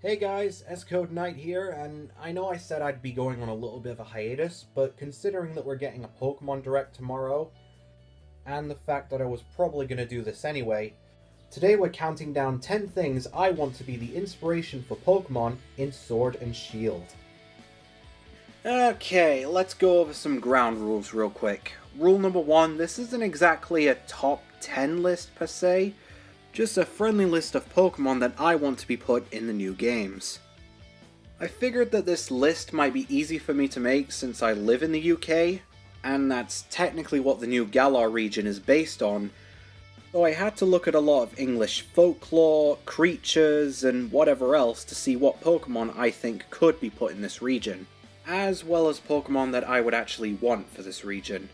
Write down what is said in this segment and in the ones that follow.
Hey guys, S-Code Knight here, and I know I said I'd be going on a little bit of a hiatus, but considering that we're getting a Pokemon Direct tomorrow, and the fact that I was probably going to do this anyway, today we're counting down 10 things I want to be the inspiration for Pokemon in Sword and Shield. Okay, let's go over some ground rules real quick. Rule number 1, this isn't exactly a top 10 list per se, just a friendly list of Pokemon that I want to be put in the new games. I figured that this list might be easy for me to make since I live in the UK, and that's technically what the new Galar region is based on, so I had to look at a lot of English folklore, creatures, and whatever else to see what Pokemon I think could be put in this region, as well as Pokemon that I would actually want for this region.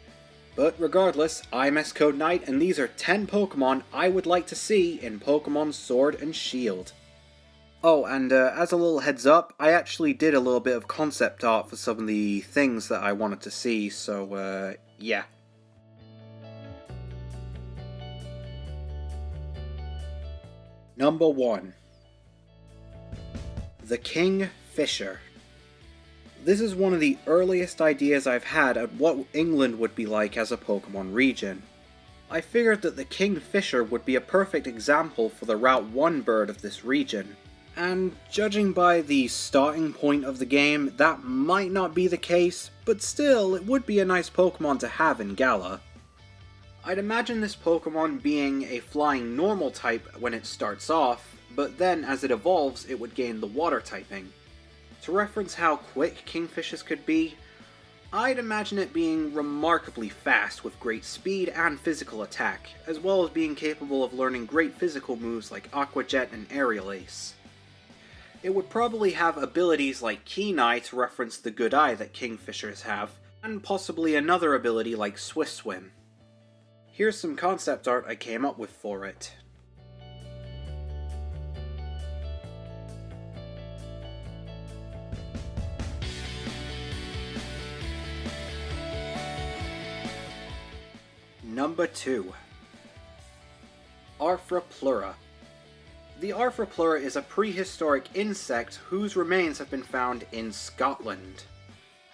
But regardless, I'm S-Code Knight, and these are 10 Pokemon I would like to see in Pokemon Sword and Shield. Oh, and as a little heads up, I actually did a little bit of concept art for some of the things that I wanted to see, so yeah. Number 1. The Kingfisher. This is one of the earliest ideas I've had at what England would be like as a Pokemon region. I figured that the Kingfisher would be a perfect example for the Route 1 bird of this region, and judging by the starting point of the game, that might not be the case, but still, it would be a nice Pokemon to have in Galar. I'd imagine this Pokemon being a flying normal type when it starts off, but then as it evolves it would gain the water typing. To reference how quick Kingfishers could be, I'd imagine it being remarkably fast with great speed and physical attack, as well as being capable of learning great physical moves like Aqua Jet and Aerial Ace. It would probably have abilities like Keen Eye to reference the good eye that Kingfishers have, and possibly another ability like Swift Swim. Here's some concept art I came up with for it. Number 2. Arthropleura. The Arthropleura is a prehistoric insect whose remains have been found in Scotland.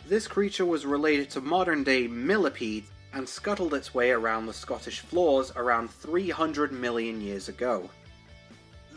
This creature was related to modern-day millipedes and scuttled its way around the Scottish floors around 300 million years ago.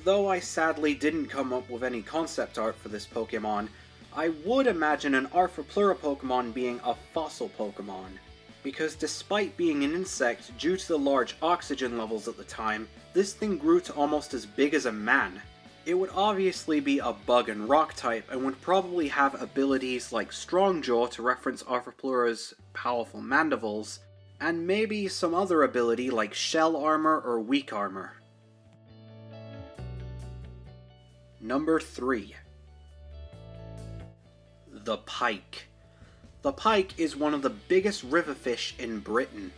Though I sadly didn't come up with any concept art for this Pokemon, I would imagine an Arthropleura Pokemon being a fossil Pokemon, because despite being an insect, due to the large oxygen levels at the time, this thing grew to almost as big as a man. It would obviously be a bug and rock type, and would probably have abilities like Strong Jaw to reference Arthropleura's powerful mandibles, and maybe some other ability like Shell Armor or Weak Armor. Number 3. The Pike. The pike is one of the biggest river fish in Britain,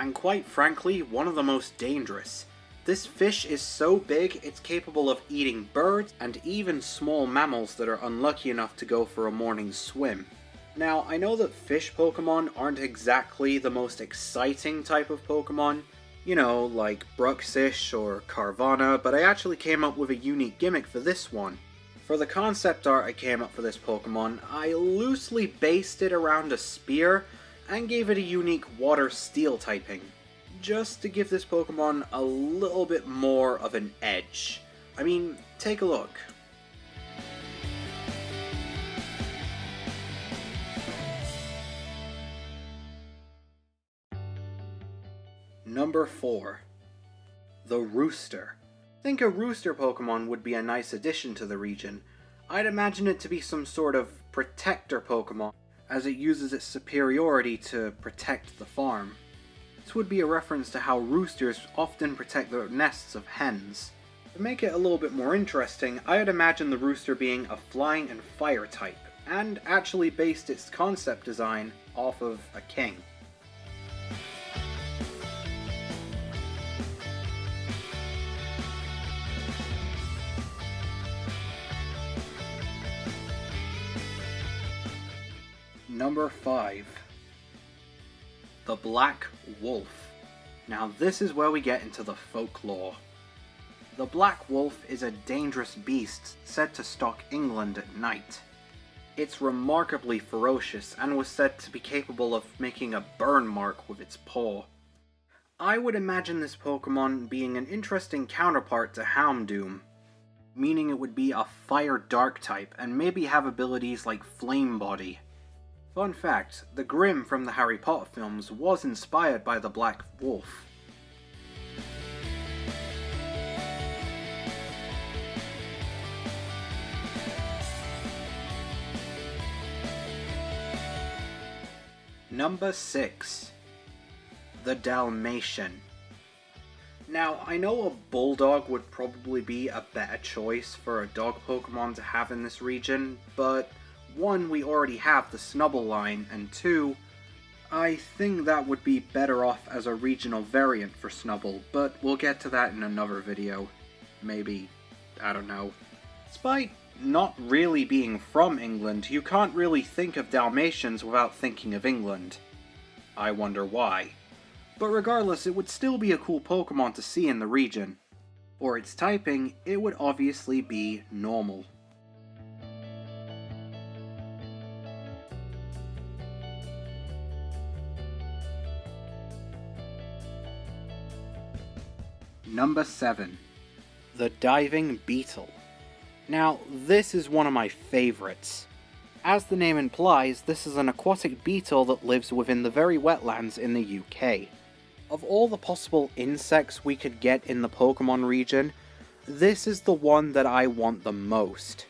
and quite frankly, one of the most dangerous. This fish is so big it's capable of eating birds and even small mammals that are unlucky enough to go for a morning swim. Now, I know that fish Pokemon aren't exactly the most exciting type of Pokemon, you know, like Bruxish or Carvana, but I actually came up with a unique gimmick for this one. For the concept art I came up for this Pokemon, I loosely based it around a spear and gave it a unique water steel typing, just to give this Pokemon a little bit more of an edge. I mean, take a look. Number 4. The Rooster. I think a Rooster Pokemon would be a nice addition to the region. I'd imagine it to be some sort of protector Pokemon, as it uses its superiority to protect the farm. This would be a reference to how roosters often protect their nests of hens. To make it a little bit more interesting, I'd imagine the Rooster being a flying and fire type, and actually based its concept design off of a king. Number 5. The Black Wolf. Now this is where we get into the folklore. The Black Wolf is a dangerous beast said to stalk England at night. It's remarkably ferocious and was said to be capable of making a burn mark with its paw. I would imagine this Pokemon being an interesting counterpart to Houndoom, meaning it would be a Fire-Dark type and maybe have abilities like Flame Body. Fun fact, the Grim from the Harry Potter films was inspired by the Black Wolf. Number 6. The Dalmatian. Now, I know a Bulldog would probably be a better choice for a dog Pokemon to have in this region, but 1, we already have the Snubbull line, and 2, I think that would be better off as a regional variant for Snubbull, but we'll get to that in another video. Maybe, I don't know. Despite not really being from England, you can't really think of Dalmatians without thinking of England. I wonder why. But regardless, it would still be a cool Pokemon to see in the region. For its typing, it would obviously be normal. Number 7. The Diving Beetle. Now, this is one of my favorites. As the name implies, this is an aquatic beetle that lives within the very wetlands in the UK. Of all the possible insects we could get in the Pokemon region, this is the one that I want the most.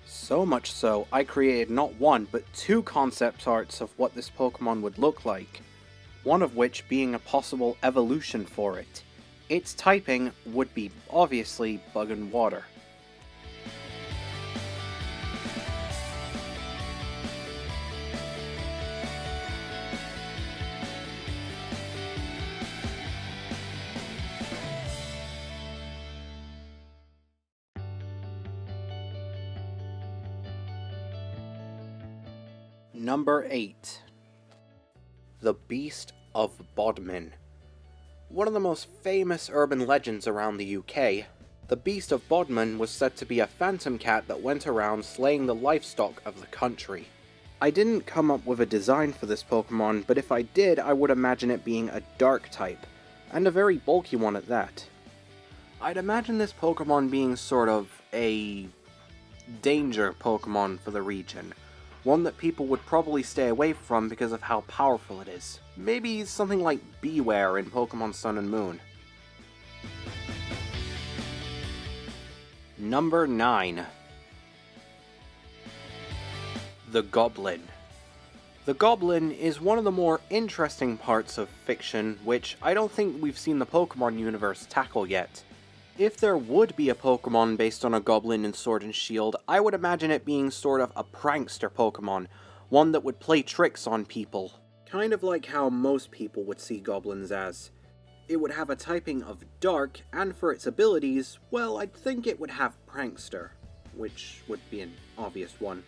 So much so, I created not 1 but 2 concept arts of what this Pokemon would look like, one of which being a possible evolution for it. Its typing would be obviously Bug and Water. Number 8. The Beast of Bodmin. One of the most famous urban legends around the UK, the Beast of Bodmin was said to be a phantom cat that went around slaying the livestock of the country. I didn't come up with a design for this Pokemon, but if I did, I would imagine it being a dark type, and a very bulky one at that. I'd imagine this Pokemon being sort of a danger Pokemon for the region. One that people would probably stay away from because of how powerful it is. Maybe something like Beware in Pokemon Sun and Moon. Number 9. The Goblin. The Goblin is one of the more interesting parts of fiction, which I don't think we've seen the Pokemon universe tackle yet. If there would be a Pokemon based on a Goblin in Sword and Shield, I would imagine it being sort of a prankster Pokemon, one that would play tricks on people. Kind of like how most people would see Goblins as. It would have a typing of Dark, and for its abilities, well, I'd think it would have Prankster, which would be an obvious one.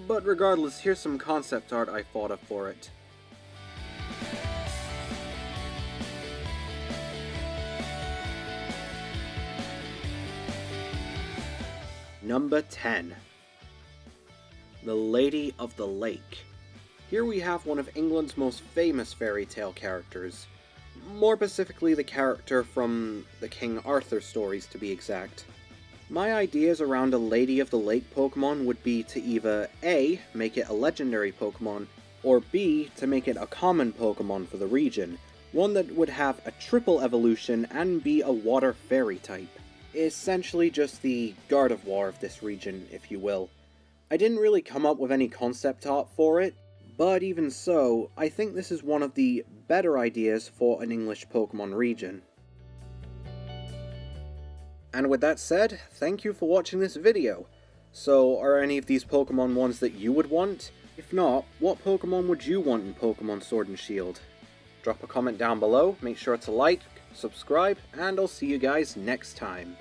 But regardless, here's some concept art I thought of for it. Number 10. The Lady of the Lake. Here we have one of England's most famous fairy tale characters. More specifically the character from the King Arthur stories to be exact. My ideas around a Lady of the Lake Pokemon would be to either A, make it a legendary Pokemon, or B, to make it a common Pokemon for the region, one that would have a triple evolution and be a water fairy type. Essentially just the Gardevoir of this region, if you will. I didn't really come up with any concept art for it, but even so, I think this is one of the better ideas for an English Pokemon region. And with that said, thank you for watching this video. So, are any of these Pokemon ones that you would want? If not, what Pokemon would you want in Pokemon Sword and Shield? Drop a comment down below, make sure to like, subscribe, and I'll see you guys next time.